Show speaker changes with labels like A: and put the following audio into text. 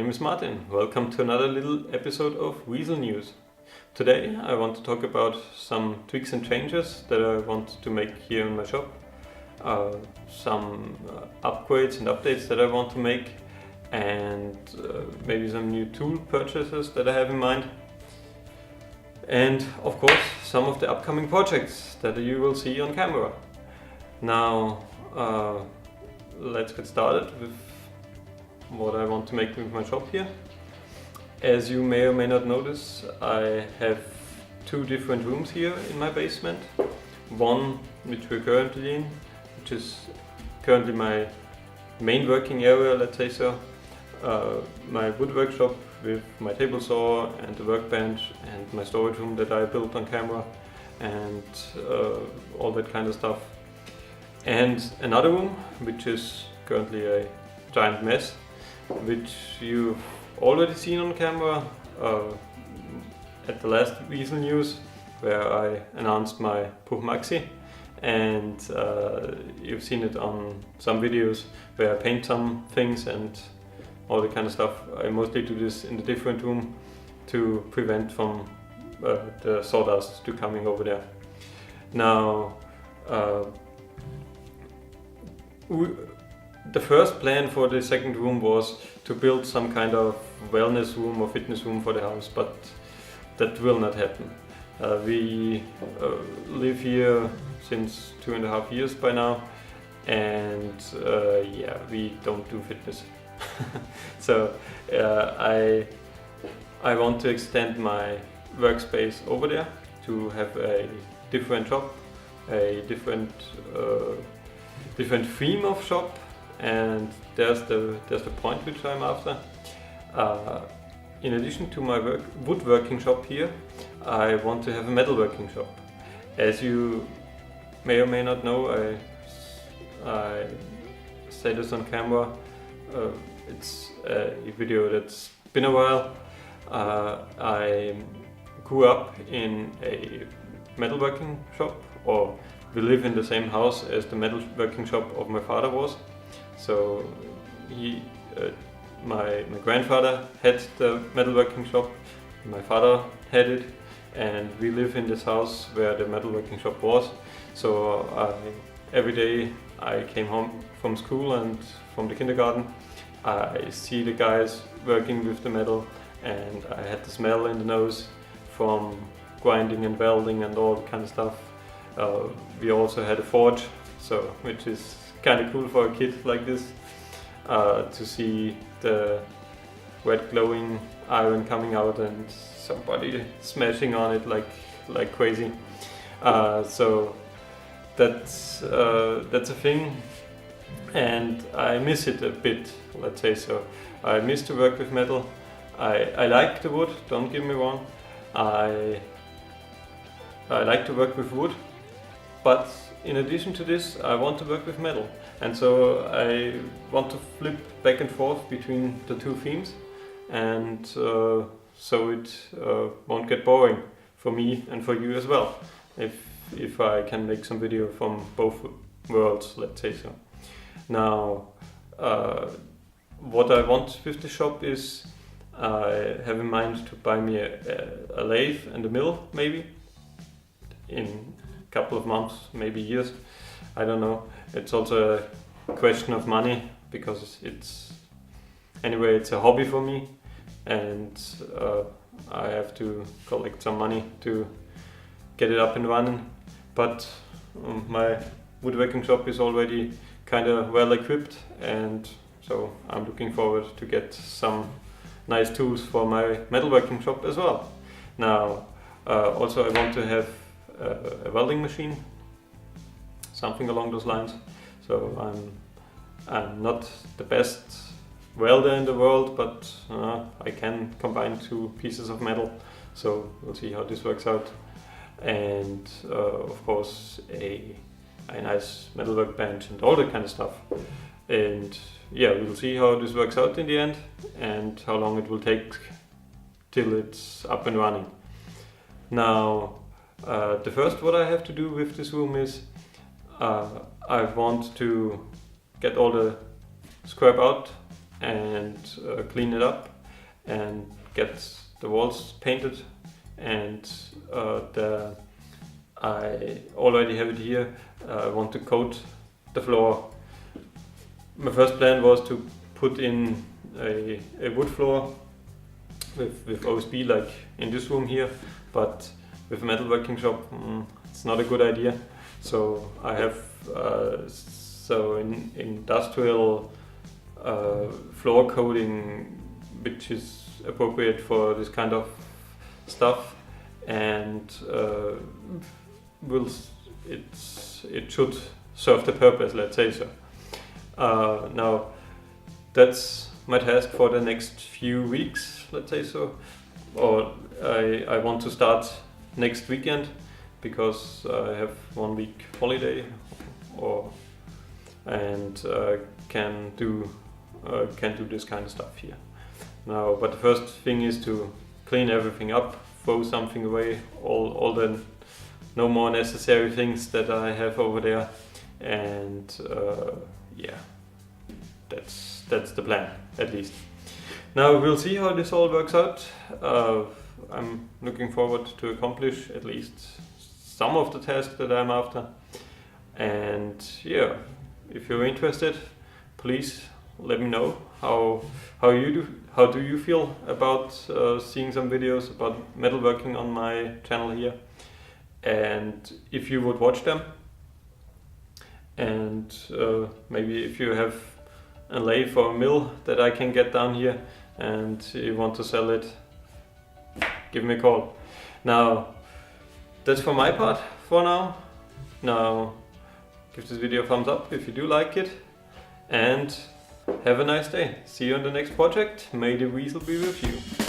A: name is Martin. Welcome to another little episode of WeselNews. Today I want to talk about some tweaks and changes that I want to make here in my shop. Some upgrades and updates that I want to make, and maybe some new tool purchases that I have in mind. And of course some of the upcoming projects that you will see on camera. Now let's get started with what I want to make with my shop here. As you may or may not notice, I have two different rooms here in my basement. One which we're currently in, which is currently my main working area, let's say so. My wood workshop with my table saw and the workbench and my storage room that I built on camera and all that kind of stuff. And another room which is currently a giant mess, which you've already seen on camera at the last WeselNews, where I announced my Puch Maxi, and you've seen it on some videos where I paint some things and all that kind of stuff. I mostly do this in the different room to prevent from the sawdust to coming over there. Now the first plan for the second room was to build some kind of wellness room or fitness room for the house, but that will not happen. We live here since 2.5 years by now, and yeah, we don't do fitness. So I want to extend my workspace over there to have a different shop, a different theme of shop. And there's the point which I'm after. In addition to my woodworking shop here, I want to have a metalworking shop. As you may or may not know, I say this on camera. It's a video that's been a while. I grew up in a metalworking shop, or we live in the same house as the metalworking shop of my father was. So my grandfather had the metalworking shop, my father had it, and we live in this house where the metalworking shop was. So every day I came home from school and from the kindergarten, I see the guys working with the metal, and I had the smell in the nose from grinding and welding and all that kind of stuff. We also had a forge, so which is kind of cool for a kid like this, to see the red glowing iron coming out and somebody smashing on it like crazy. So that's a thing, and I miss it a bit, let's say so. I miss to work with metal. I like the wood, don't get me wrong. I like to work with wood, but in addition to this, I want to work with metal, and so I want to flip back and forth between the two themes, and so it won't get boring for me and for you as well, if I can make some video from both worlds, let's say so. Now, what I want with the shop is I have in mind to buy me a lathe and a mill, maybe in couple of months, maybe years, I don't know. It's also a question of money, because it's a hobby for me, and I have to collect some money to get it up and running. But my woodworking shop is already kind of well equipped, and so I'm looking forward to get some nice tools for my metalworking shop as well. Now also I want to have a welding machine, something along those lines. So I'm not the best welder in the world, but I can combine two pieces of metal. So we'll see how this works out. And of course a nice metal workbench and all that kind of stuff. And yeah, we'll see how this works out in the end, and how long it will take till it's up and running. Now, the first what I have to do with this room is I want to get all the scrap out and clean it up and get the walls painted, and I already have it here. I want to coat the floor. My first plan was to put in a wood floor with OSB like in this room here, but with a metalworking shop it's not a good idea. So I have in industrial floor coating, which is appropriate for this kind of stuff, and it should serve the purpose, let's say so. Now that's my task for the next few weeks, let's say so, or I want to start next weekend because I have 1 week holiday, and can do this kind of stuff here. Now, but the first thing is to clean everything up, throw something away, all the no more necessary things that I have over there, and yeah, that's the plan, at least. Now we'll see how this all works out. I'm looking forward to accomplish at least some of the tasks that I'm after, and yeah, if you're interested, please let me know how do you feel about seeing some videos about metalworking on my channel here, and if you would watch them, and maybe if you have a lathe or a mill that I can get down here and you want to sell it, give me a call. Now that's for my part for now. Now give this video a thumbs up if you do like it, and have a nice day. See you on the next project. May the weasel be with you.